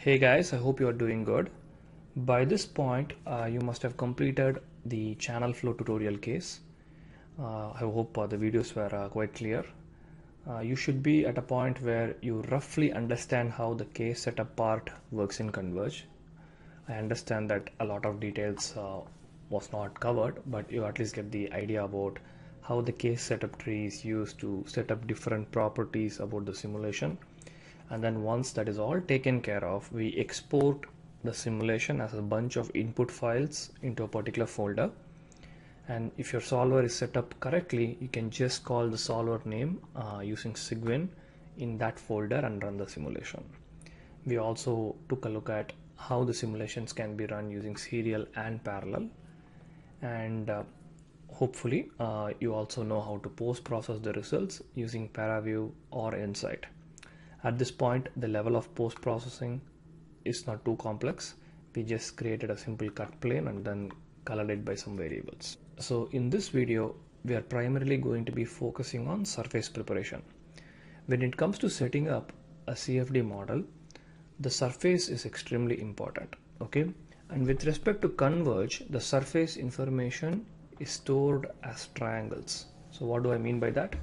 Hey guys, I hope you are doing good. By this point, you must have completed the channel flow tutorial case. I hope the videos were quite clear. You should be at a point where you roughly understand how the case setup part works in Converge. I understand that a lot of details was not covered, but you at least get the idea about how the case setup tree is used to set up different properties about the simulation. And then once that is all taken care of, we export the simulation as a bunch of input files into a particular folder. And if your solver is set up correctly, you can just call the solver name using Cygwin in that folder and run the simulation. We also took a look at how the simulations can be run using serial and parallel. And hopefully you also know how to post-process the results using ParaView or Insight. At this point, the level of post-processing is not too complex. We just created a simple cut plane and then colored it by some variables. So in this video, we are primarily going to be focusing on surface preparation. When it comes to setting up a CFD model, the surface is extremely important, okay? And with respect to Converge, the surface information is stored as triangles. So what do I mean by that?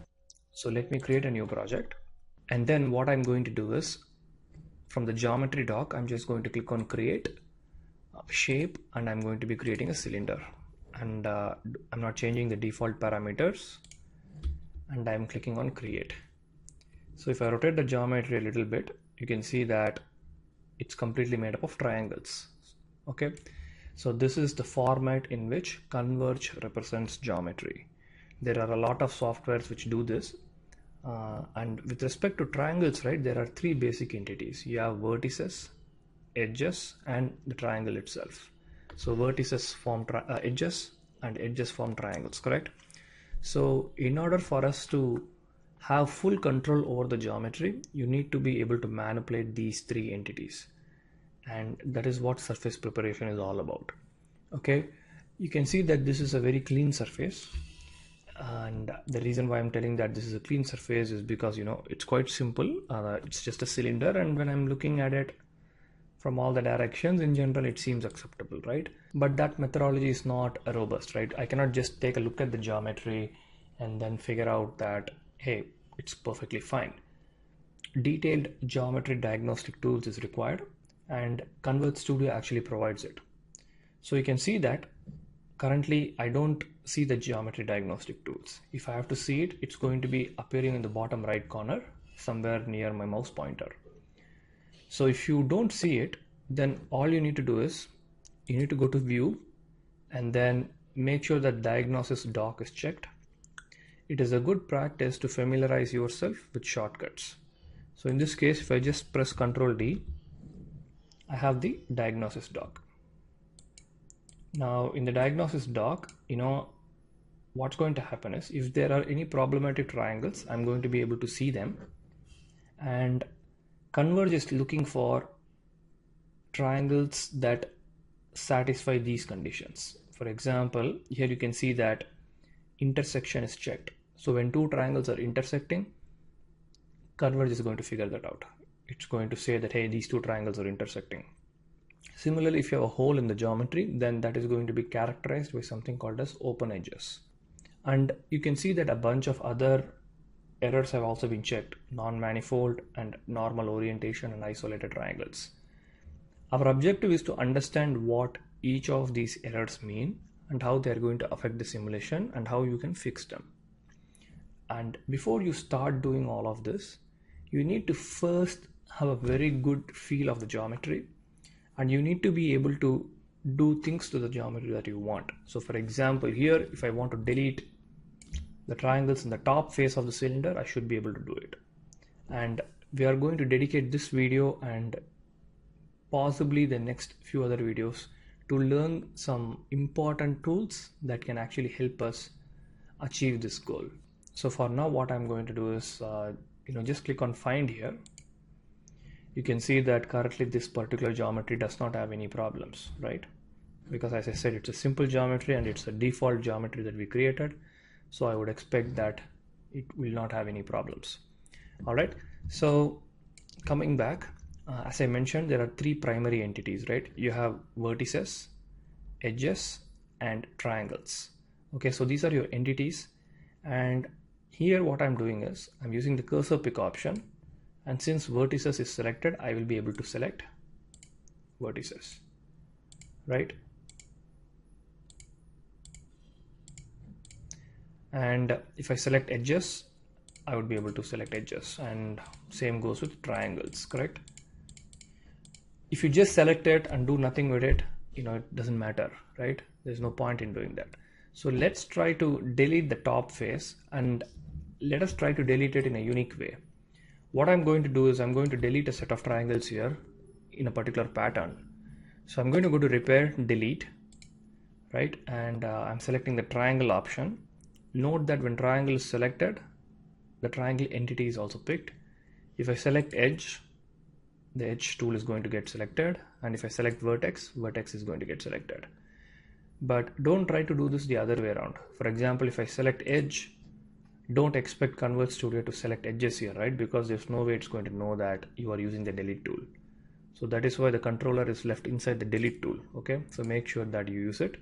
So let me create a new project. And then what I'm going to do is, from the geometry doc, I'm just going to click on create shape, and I'm going to be creating a cylinder. And I'm not changing the default parameters, and I'm clicking on create. So if I rotate the geometry a little bit, you can see that it's completely made up of triangles. Okay, so this is the format in which Converge represents geometry. There are a lot of softwares which do this. And with respect to triangles, right, there are three basic entities. You have vertices, edges, and the triangle itself. So vertices form edges and edges form triangles, correct? So in order for us to have full control over the geometry, you need to be able to manipulate these three entities. And that is what surface preparation is all about. Okay, you can see that this is a very clean surface. And the reason why I'm telling that this is a clean surface is because, you know, it's quite simple. It's just a cylinder, and when I'm looking at it from all the directions, in general it seems acceptable, right? But that methodology is not robust, right? I cannot just take a look at the geometry and then figure out that, hey, it's perfectly fine. Detailed geometry diagnostic tools is required, and Converge Studio actually provides it. So you can see that currently I don't see the geometry diagnostic tools. If I have to see it, it's going to be appearing in the bottom right corner somewhere near my mouse pointer. So if you don't see it, then all you need to do is you need to go to view and then make sure that diagnosis doc is checked. It is a good practice to familiarize yourself with shortcuts. So in this case, if I just press Ctrl D, I have the diagnosis doc. Now in the diagnosis doc, you know, what's going to happen is if there are any problematic triangles, I'm going to be able to see them. And Converge is looking for triangles that satisfy these conditions. For example, here you can see that intersection is checked. So when two triangles are intersecting, Converge is going to figure that out. It's going to say that, hey, these two triangles are intersecting. Similarly, if you have a hole in the geometry, then that is going to be characterized by something called as open edges. And you can see that a bunch of other errors have also been checked: non-manifold and normal orientation and isolated triangles. Our objective is to understand what each of these errors mean and how they are going to affect the simulation and how you can fix them. And before you start doing all of this, you need to first have a very good feel of the geometry, and you need to be able to do things to the geometry that you want. So for example, here, if I want to delete the triangles in the top face of the cylinder, I should be able to do it. And we are going to dedicate this video and possibly the next few other videos to learn some important tools that can actually help us achieve this goal. So for now, what I'm going to do is, just click on find here. You can see that currently this particular geometry does not have any problems, right? Because as I said, it's a simple geometry and it's a default geometry that we created. So I would expect that it will not have any problems. All right, so coming back, As I mentioned, there are three primary entities, right? You have vertices, edges, and triangles. Okay, so these are your entities, and here what I'm doing is I'm using the cursor pick option, and since vertices is selected, I will be able to select vertices, right? And if I select edges, I would be able to select edges, and same goes with triangles, correct? If you just select it and do nothing with it, it doesn't matter, right? There's no point in doing that. So let's try to delete the top face, and let us try to delete it in a unique way. What I'm going to do is I'm going to delete a set of triangles here in a particular pattern. So I'm going to go to repair, delete, right? And I'm selecting the triangle option. Note that when triangle is selected, the triangle entity is also picked. If I select edge, the edge tool is going to get selected, and if I select vertex, vertex is going to get selected. But don't try to do this the other way around. For example, if I select edge, don't expect Converge Studio to select edges here, right? Because there's no way it's going to know that you are using the delete tool. So that is why the controller is left inside the delete tool, okay? So make sure that you use it.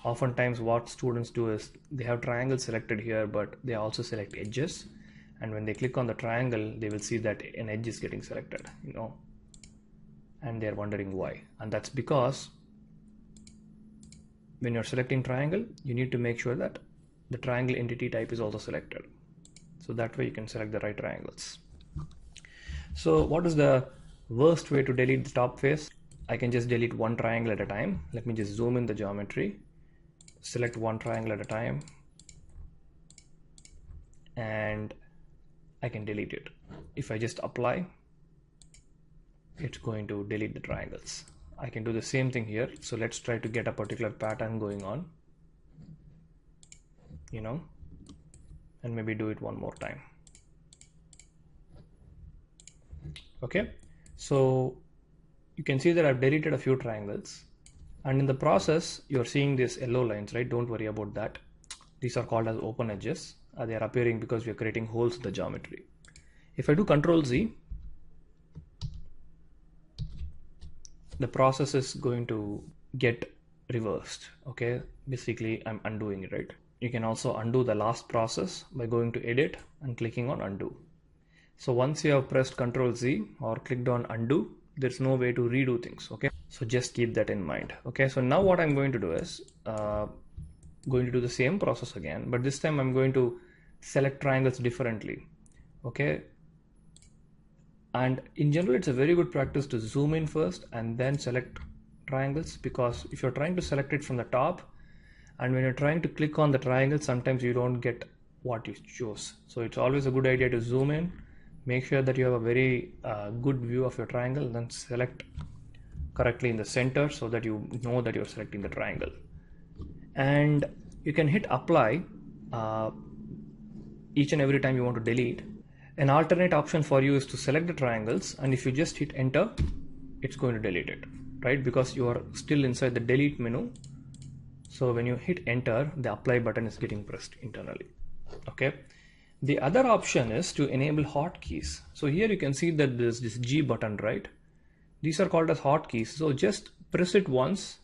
Oftentimes what students do is they have triangles selected here, but they also select edges. And when they click on the triangle, they will see that an edge is getting selected, and they're wondering why. And that's because when you're selecting triangle, you need to make sure that the triangle entity type is also selected. So that way you can select the right triangles. So what is the worst way to delete the top face? I can just delete one triangle at a time. Let me just zoom in the geometry, select one triangle at a time, and I can delete it. If I just apply, it's going to delete the triangles. I can do the same thing here. So let's try to get a particular pattern going on, and maybe do it one more time. Okay, so you can see that I've deleted a few triangles, and in the process you're seeing these yellow lines, right? Don't worry about that. These are called as open edges. They are appearing because we are creating holes in the geometry. If I do Control Z, the process is going to get reversed. Okay, basically I'm undoing it, right? You can also undo the last process by going to edit and clicking on undo. So once you have pressed Control Z or clicked on undo, there's no way to redo things. Okay, so just keep that in mind. Okay, so now what I'm going to do is going to do the same process again, but this time I'm going to select triangles differently. Okay, and in general it's a very good practice to zoom in first and then select triangles, because if you're trying to select it from the top and when you're trying to click on the triangle, sometimes you don't get what you chose. So it's always a good idea to zoom in, make sure that you have a very good view of your triangle, and then select correctly in the center so that you know that you're selecting the triangle. And you can hit apply each and every time you want to delete. An alternate option for you is to select the triangles, and if you just hit enter, it's going to delete it, right? Because you are still inside the delete menu. So when you hit enter, the apply button is getting pressed internally. Okay. The other option is to enable hotkeys. So here you can see that there's this G button, right? These are called as hotkeys. So just press it once.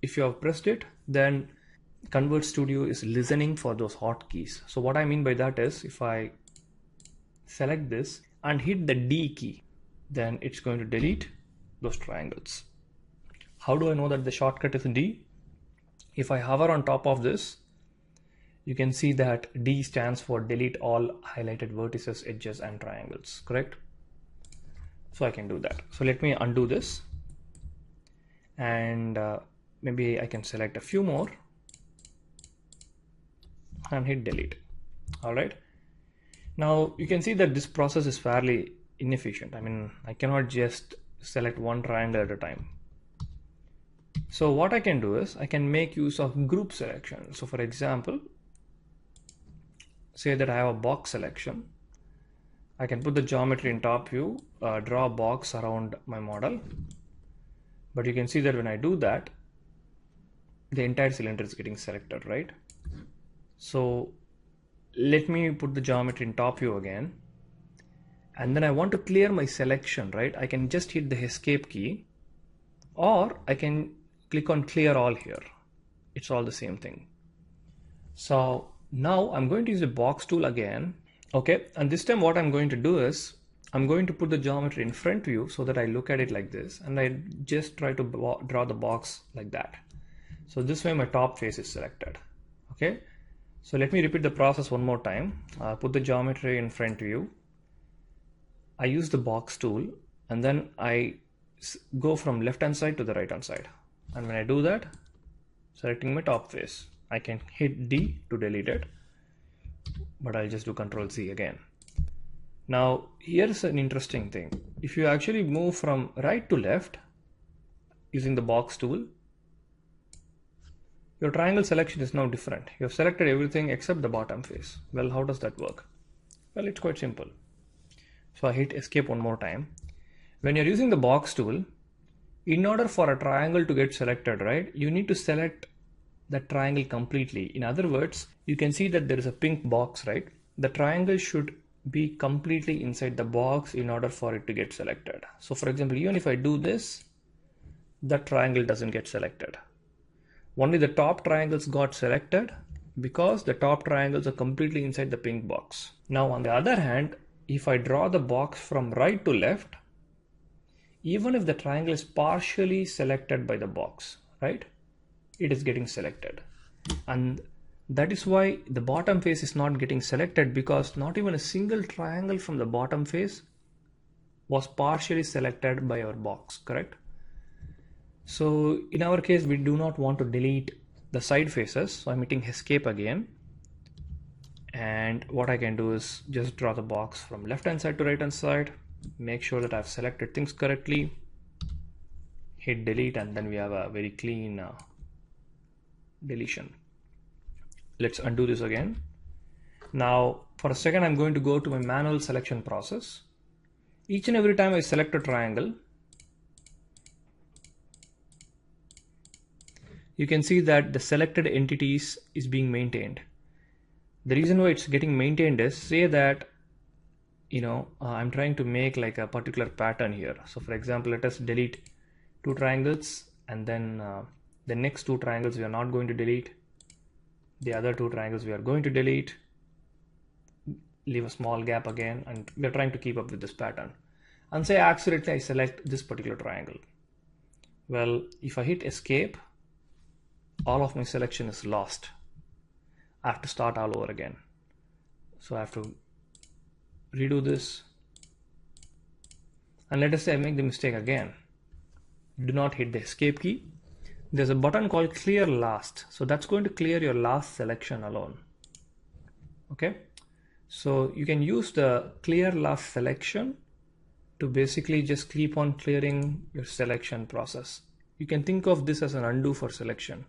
If you have pressed it, then Converge Studio is listening for those hotkeys. So what I mean by that is, if I select this and hit the D key, then it's going to delete those triangles. How do I know that the shortcut is D? If I hover on top of this, you can see that D stands for delete all highlighted vertices, edges, and triangles, correct? So I can do that. So let me undo this, and maybe I can select a few more and hit delete. All right. Now you can see that this process is fairly inefficient. I mean, I cannot just select one triangle at a time. So what I can do is I can make use of group selection. So for example, say that I have a box selection. I can put the geometry in top view, draw a box around my model. But you can see that when I do that, the entire cylinder is getting selected, right? So let me put the geometry in top view again. and then I want to clear my selection, right? I can just hit the escape key, or I can click on clear all here. It's all the same thing. So now I'm going to use the box tool again. Okay, and this time what I'm going to do is I'm going to put the geometry in front view so that I look at it like this, and I just try to draw the box like that. So this way my top face is selected. Okay, so let me repeat the process one more time. Put the geometry in front view. I use the box tool, and then I go from left hand side to the right hand side. And when I do that, selecting my top face, I can hit D to delete it, but I'll just do Control Z again. Now here's an interesting thing. If you actually move from right to left using the box tool, your triangle selection is now different. You have selected everything except the bottom face. Well, how does that work? Well, it's quite simple. So I hit escape one more time. When you're using the box tool, in order for a triangle to get selected, right, you need to select that triangle completely. In other words, you can see that there is a pink box, right? The triangle should be completely inside the box in order for it to get selected. So for example, even if I do this, that triangle doesn't get selected. Only the top triangles got selected because the top triangles are completely inside the pink box. Now on the other hand, if I draw the box from right to left, even if the triangle is partially selected by the box, right, it is getting selected. And that is why the bottom face is not getting selected, because not even a single triangle from the bottom face was partially selected by our box, correct? So in our case, we do not want to delete the side faces. So I'm hitting escape again. And what I can do is just draw the box from left hand side to right hand side, make sure that I've selected things correctly, hit delete, and then we have a very clean deletion. Let's undo this again. Now for a second, I'm going to go to my manual selection process. Each and every time I select a triangle, you can see that the selected entities is being maintained. The reason why it's getting maintained is, say that, I'm trying to make like a particular pattern here. So for example, let us delete 2 triangles, and then the next 2 triangles we are not going to delete. The other 2 triangles we are going to delete, leave a small gap again, and we are trying to keep up with this pattern. And say accidentally I select this particular triangle. Well, if I hit escape, all of my selection is lost. I have to start all over again. So I have to redo this. And let us say I make the mistake again. Do not hit the escape key. There's a button called clear last. So that's going to clear your last selection alone. Okay. So you can use the clear last selection to basically just keep on clearing your selection process. You can think of this as an undo for selection.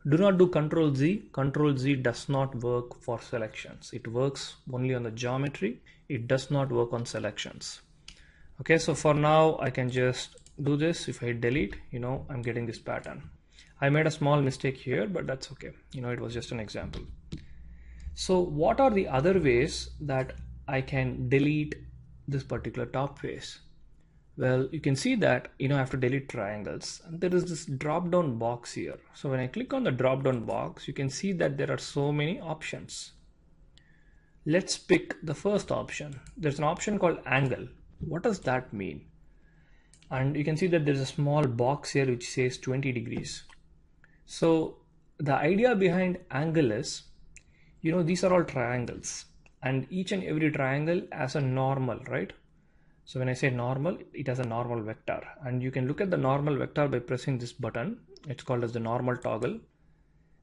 Do not do Control Z. Control Z does not work for selections. It works only on the geometry. It does not work on selections. Okay, so for now I can just do this. If I hit delete, I'm getting this pattern. I made a small mistake here, but that's okay. It was just an example. So what are the other ways that I can delete this particular top face? Well, you can see that, I have to delete triangles, and there is this drop down box here. So when I click on the drop down box, you can see that there are so many options. Let's pick the first option. There's an option called angle. What does that mean? And you can see that there's a small box here which says 20 degrees. So the idea behind angle is, these are all triangles, and each and every triangle has a normal, right? So when I say normal, it has a normal vector, and you can look at the normal vector by pressing this button. It's called as the normal toggle,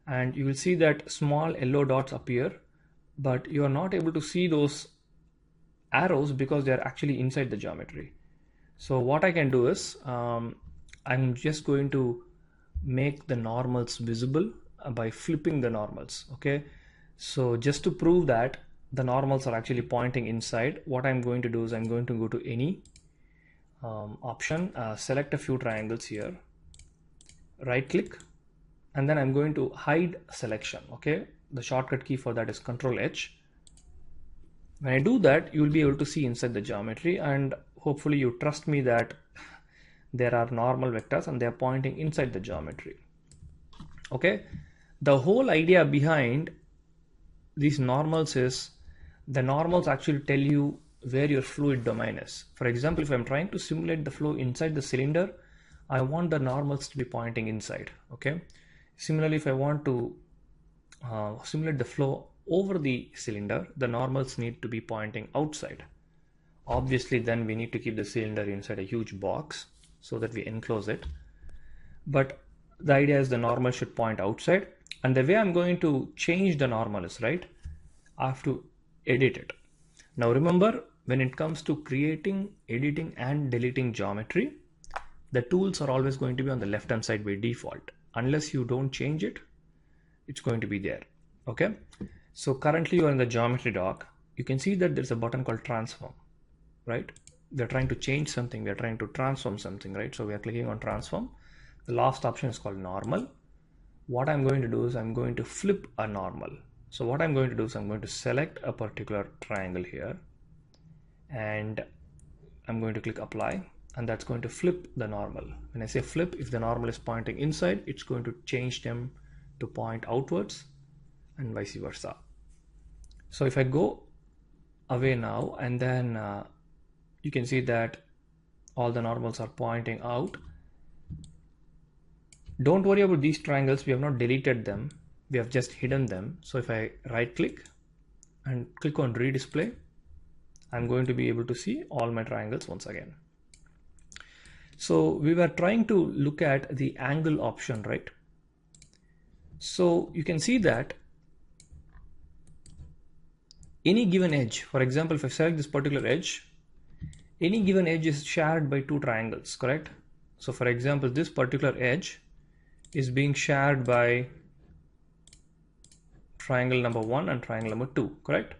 and you will see that small yellow dots appear, but you are not able to see those arrows because they are actually inside the geometry. So what I can do is I'm just going to make the normals visible by flipping the normals. Okay, so just to prove that the normals are actually pointing inside, what I'm going to do is I'm going to go to any option, select a few triangles here, right click, and then I'm going to hide selection. Okay, the shortcut key for that is Control H. When I do that, you will be able to see inside the geometry, and hopefully you trust me that there are normal vectors and they are pointing inside the geometry. Okay, the whole idea behind these normals is the normals actually tell you where your fluid domain is. For example, if I'm trying to simulate the flow inside the cylinder, I want the normals to be pointing inside. Okay, similarly, if I want to simulate the flow over the cylinder, the normals need to be pointing outside. Obviously, then we need to keep the cylinder inside a huge box so that we enclose it. But the idea is the normal should point outside, and the way I'm going to change the normal is, right, I have to edit it. Now remember, when it comes to creating, editing and deleting geometry, the tools are always going to be on the left hand side by default. Unless you don't change it, it's going to be there. Okay, so currently you are in the geometry dock. You can see that there's a button called transform, right? We're trying to change something, we're trying to transform something, right? So we are clicking on transform. The last option is called normal. What I'm going to do is I'm going to flip a normal. So what I'm going to do is I'm going to select a particular triangle here, and I'm going to click apply, and that's going to flip the normal. When I say flip, if the normal is pointing inside, it's going to change them to point outwards and vice versa. So if I go away now, and then you can see that all the normals are pointing out. Don't worry about these triangles, we have not deleted them, we have just hidden them. So if I right click and click on redisplay, I'm going to be able to see all my triangles once again. So we were trying to look at the angle option, right? So you can see that any given edge, for example, if I select this particular edge, any given edge is shared by two triangles, correct? So for example, this particular edge is being shared by triangle number 1 and triangle number 2, correct?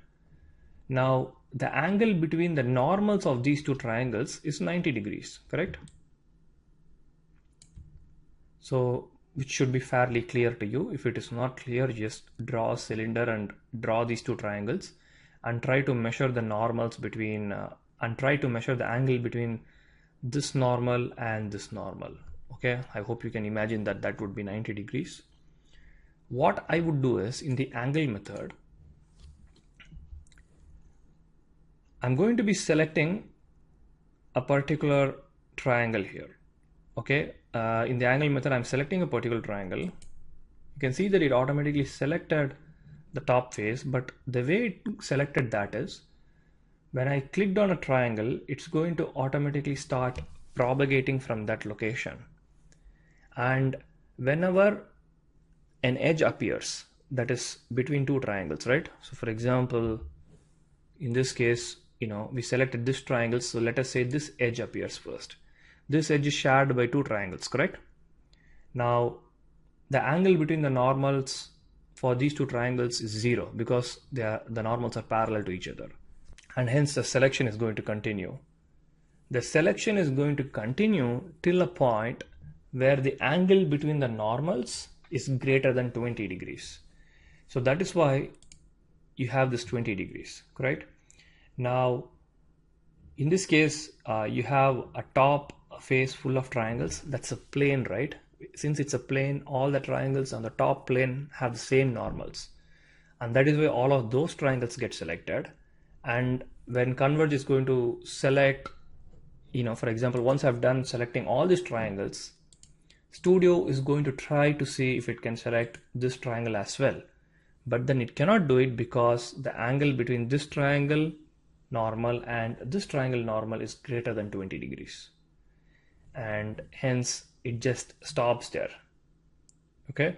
Now the angle between the normals of these two triangles is 90 degrees, correct? So which should be fairly clear to you. If it is not clear, just draw a cylinder and draw these two triangles and try to measure the normals between and try to measure the angle between this normal and this normal. Okay, I hope you can imagine that that would be 90 degrees. What I would do is, in the angle method, I'm going to be selecting a particular triangle here. Okay, in the angle method, I'm selecting a particular triangle. You can see that it automatically selected the top face, but the way it selected that is, when I clicked on a triangle, it's going to automatically start propagating from that location. And whenever an edge appears, that is between two triangles, right? So for example, in this case, we selected this triangle. So let us say this edge appears first. This edge is shared by two triangles, correct? Now, the angle between the normals for these two triangles is 0 because the normals are parallel to each other. And hence the selection is going to continue. The selection is going to continue till a point where the angle between the normals is greater than 20 degrees. So that is why you have this 20 degrees, correct? Now, in this case, you have a top face full of triangles. That's a plane, right? Since it's a plane, all the triangles on the top plane have the same normals. And that is why all of those triangles get selected. And when Converge is going to select, for example, once I've done selecting all these triangles, Studio is going to try to see if it can select this triangle as well. But then it cannot do it because the angle between this triangle normal and this triangle normal is greater than 20 degrees. And hence it just stops there. Okay.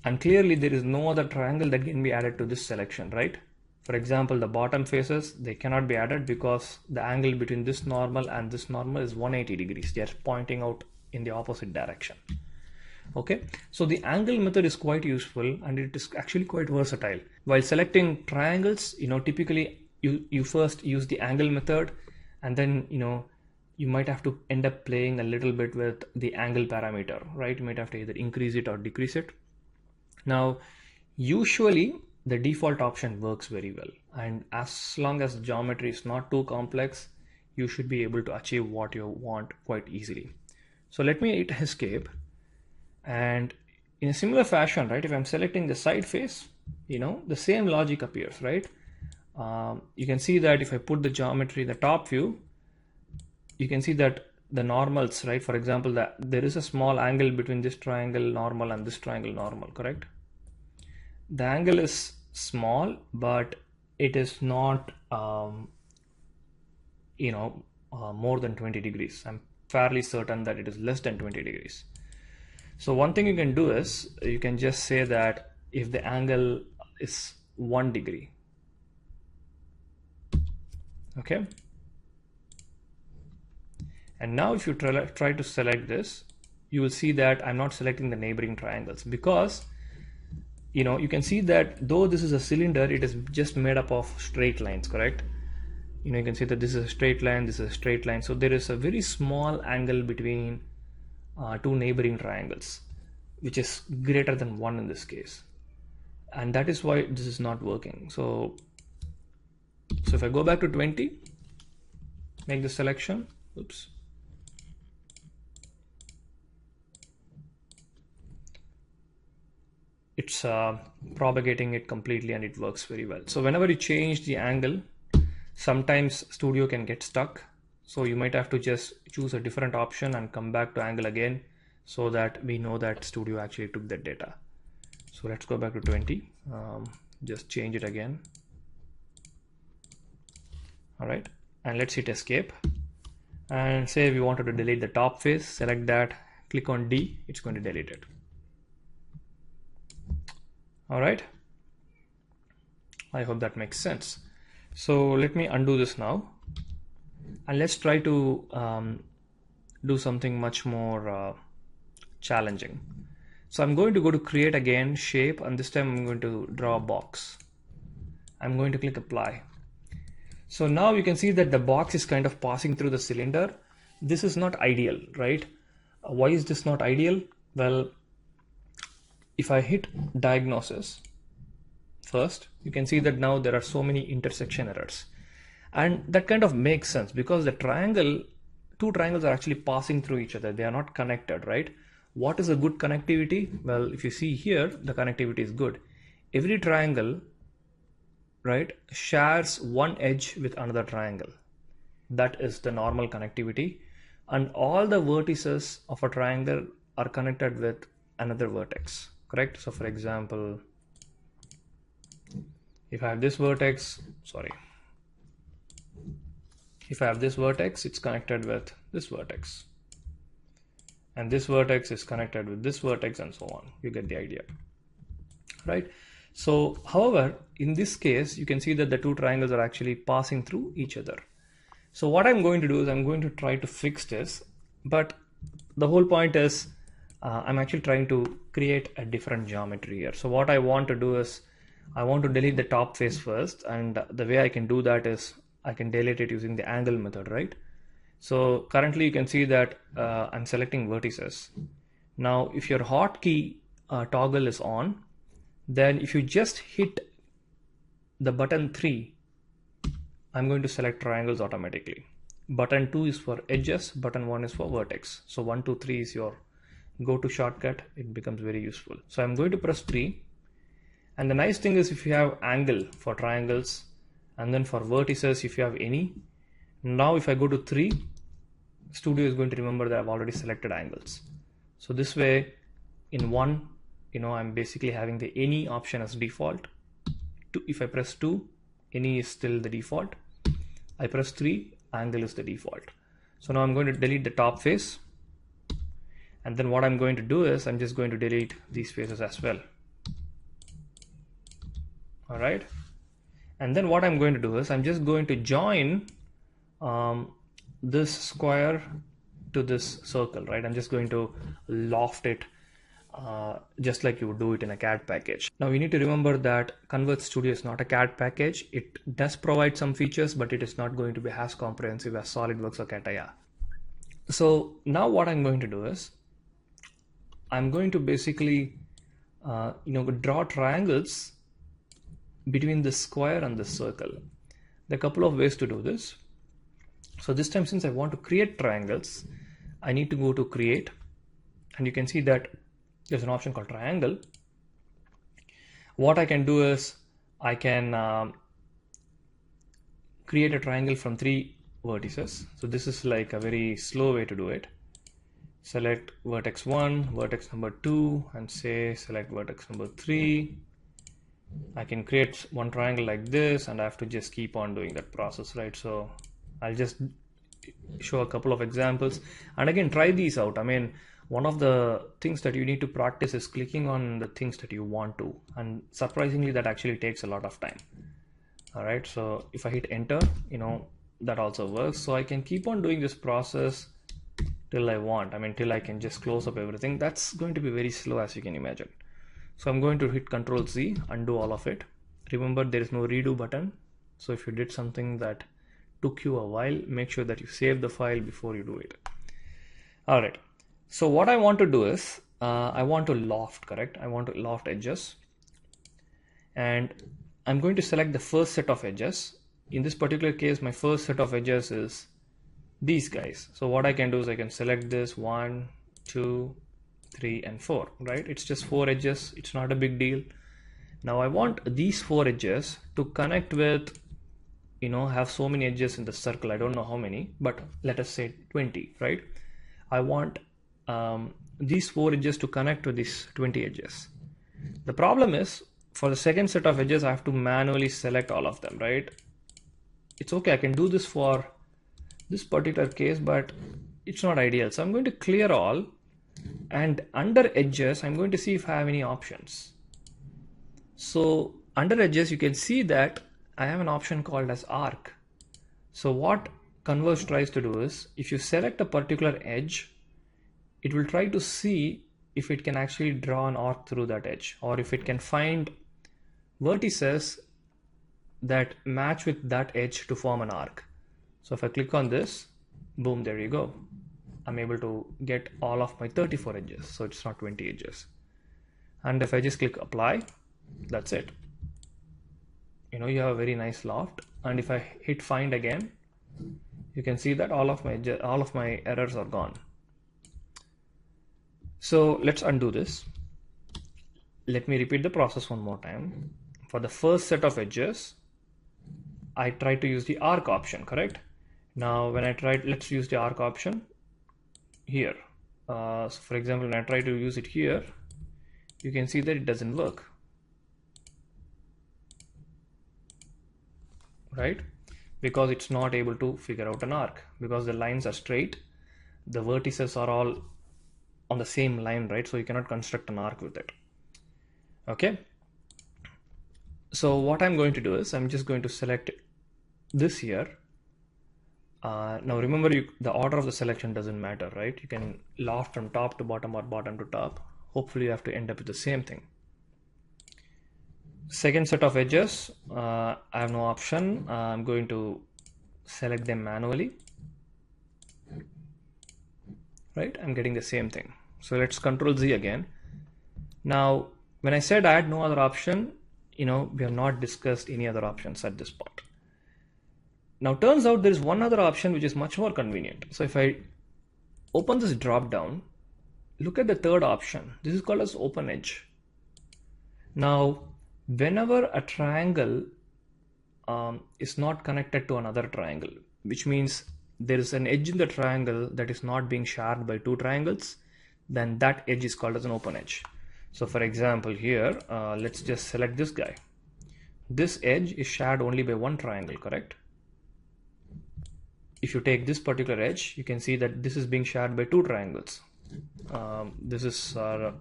And clearly there is no other triangle that can be added to this selection, right? For example, the bottom faces, they cannot be added because the angle between this normal and this normal is 180 degrees. They are pointing out in the opposite direction. Okay, so the angle method is quite useful and it is actually quite versatile. While selecting triangles, typically you first use the angle method, and then you might have to end up playing a little bit with the angle parameter, right? You might have to either increase it or decrease it. Now, usually the default option works very well. And as long as the geometry is not too complex, you should be able to achieve what you want quite easily. So let me hit escape, and in a similar fashion, right, if I'm selecting the side face, the same logic appears, right? You can see that if I put the geometry in the top view, you can see that the normals, right? For example, that there is a small angle between this triangle normal and this triangle normal, correct? The angle is small, but it is not, more than 20 degrees. I'm fairly certain that it is less than 20 degrees. So one thing you can do is you can just say that if the angle is 1 degree, okay? And now if you try to select this, you will see that I'm not selecting the neighboring triangles, because you can see that though this is a cylinder, it is just made up of straight lines, correct? You can see that this is a straight line, this is a straight line. So there is a very small angle between two neighboring triangles, which is greater than 1 in this case. And that is why this is not working. So if I go back to 20, make the selection, oops. It's propagating it completely and it works very well. So whenever you change the angle, sometimes Studio can get stuck. So you might have to just choose a different option and come back to angle again, so that we know that Studio actually took that data. So let's go back to 20, just change it again. All right, and let's hit escape and say we wanted to delete the top face, select that, click on D, it's going to delete it. All right, I hope that makes sense. So let me undo this now, and let's try to do something much more challenging. So I'm going to go to create again, shape, and this time I'm going to draw a box. I'm going to click apply. So now you can see that the box is kind of passing through the cylinder. This is not ideal, right? Why is this not ideal? Well, if I hit diagnosis first, you can see that now there are so many intersection errors. And that kind of makes sense, because the two triangles are actually passing through each other. They are not connected, right? What is a good connectivity? Well, if you see here, the connectivity is good. Every triangle, right, shares one edge with another triangle. That is the normal connectivity. And all the vertices of a triangle are connected with another vertex, correct? So for example, if I have this vertex, if I have this vertex, it's connected with this vertex, and this vertex is connected with this vertex, and so on. You get the idea, right? So however, in this case, you can see that the two triangles are actually passing through each other. So what I'm going to do is I'm going to try to fix this, but the whole point is I'm actually trying to create a different geometry here. So what I want to do is I want to delete the top face first, and the way I can do that is I can delete it using the angle method, right? So currently you can see that I'm selecting vertices. Now if your hotkey toggle is on, then if you just hit the button 3, I'm going to select triangles automatically. Button 2 is for edges, button 1 is for vertex. So 1, 2, 3 is your go-to shortcut. It becomes very useful. So I'm going to press 3. And the nice thing is, if you have angle for triangles, and then for vertices, if you have any, now if I go to 3, Studio is going to remember that I've already selected angles. So this way, in 1, I'm basically having the any option as default. If I press 2, any is still the default. I press 3, angle is the default. So now I'm going to delete the top face. And then what I'm going to do is I'm just going to delete these faces as well. All right. And then what I'm going to do is I'm just going to join this square to this circle, right? I'm just going to loft it just like you would do it in a CAD package. Now you need to remember that Converge Studio is not a CAD package. It does provide some features, but it is not going to be as comprehensive as SolidWorks or CATIA. So now what I'm going to do is I'm going to basically draw triangles between the square and the circle. There are a couple of ways to do this. So this time, since I want to create triangles, I need to go to create, and you can see that there's an option called triangle. What I can do is I can create a triangle from 3 vertices. So this is like a very slow way to do it. Select vertex 1, vertex number 2, and say select vertex number 3. I can create one triangle like this, and I have to just keep on doing that process, right? So I'll just show a couple of examples, and again, try these out. I mean, one of the things that you need to practice is clicking on the things that you want to, and surprisingly that actually takes a lot of time. All right, so if I hit enter, that also works. So I can keep on doing this process till I want. I mean, till I can just close up everything. That's going to be very slow, as you can imagine. So I'm going to hit Ctrl Z, undo all of it. Remember, there is no redo button. So if you did something that took you a while, make sure that you save the file before you do it. All right. So what I want to do is, I want to loft, correct? I want to loft edges. And I'm going to select the first set of edges. In this particular case, my first set of edges is these guys. So what I can do is I can select this 1, 2, 3, and 4, right? It's just 4 edges. It's not a big deal. Now I want these 4 edges to connect with, have so many edges in the circle. I don't know how many, but let us say 20, right? I want these 4 edges to connect to these 20 edges. The problem is, for the second set of edges, I have to manually select all of them, right? It's okay, I can do this for this particular case, but it's not ideal. So I'm going to clear all, and under edges, I'm going to see if I have any options. So under edges, you can see that I have an option called as arc. So what Converge tries to do is, if you select a particular edge, it will try to see if it can actually draw an arc through that edge, or if it can find vertices that match with that edge to form an arc. So if I click on this, boom, there you go. I'm able to get all of my 34 edges. So it's not 20 edges. And if I just click apply, that's it. You have a very nice loft. And if I hit find again, you can see that all of my errors are gone. So let's undo this. Let me repeat the process one more time. For the first set of edges, I tried to use the arc option, correct? Now when I tried, let's use the arc option here. So for example, when I try to use it here, you can see that it doesn't work, right? Because it's not able to figure out an arc, because the lines are straight, the vertices are all on the same line, right? So you cannot construct an arc with it. Okay. So what I'm going to do is I'm just going to select this here. Now remember, the order of the selection doesn't matter, right? You can loft from top to bottom or bottom to top. Hopefully you have to end up with the same thing. Second set of edges, I have no option. I'm going to select them manually, right? I'm getting the same thing. So let's Ctrl Z again. Now, when I said I had no other option, we have not discussed any other options at this point. Now, turns out there is one other option which is much more convenient. So if I open this drop down, look at the third option. This is called as open edge. Now, whenever a triangle is not connected to another triangle, which means there is an edge in the triangle that is not being shared by 2 triangles, then that edge is called as an open edge. So for example, here, let's just select this guy. This edge is shared only by 1 triangle, correct? If you take this particular edge, you can see that this is being shared by 2 triangles. This is our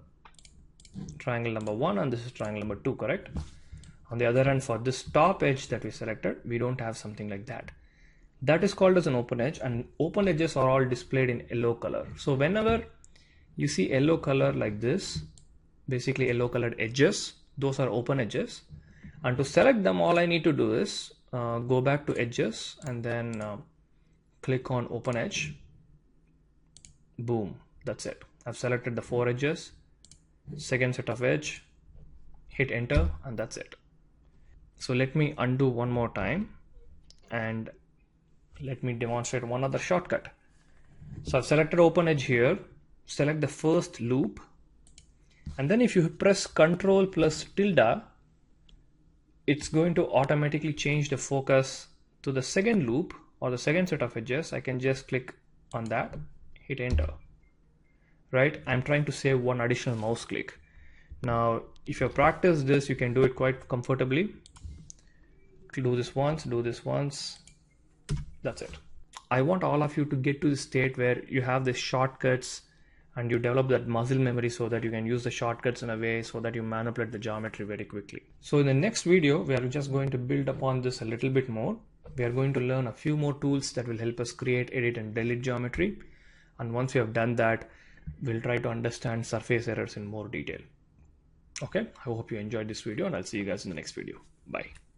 triangle number 1 and this is triangle number 2, correct? On the other hand, for this top edge that we selected, we don't have something like that. That is called as an open edge, and open edges are all displayed in yellow color. So whenever you see yellow color like this, basically yellow colored edges, those are open edges. And to select them, all I need to do is go back to edges and then click on open edge. Boom, that's it. I've selected the 4 edges, second set of edge, hit enter, and that's it. So let me undo one more time and let me demonstrate one other shortcut. So I've selected open edge here, select the first loop, and then if you press Ctrl plus tilde, it's going to automatically change the focus to the second loop or the second set of edges. I can just click on that, hit enter. Right? I'm trying to save one additional mouse click. Now, if you practice this, you can do it quite comfortably. Do this once, that's it. I want all of you to get to the state where you have the shortcuts and you develop that muscle memory so that you can use the shortcuts in a way so that you manipulate the geometry very quickly. So in the next video, we are just going to build upon this a little bit more. We are going to learn a few more tools that will help us create, edit, and delete geometry. And once we have done that, we'll try to understand surface errors in more detail. Okay, I hope you enjoyed this video and I'll see you guys in the next video. Bye.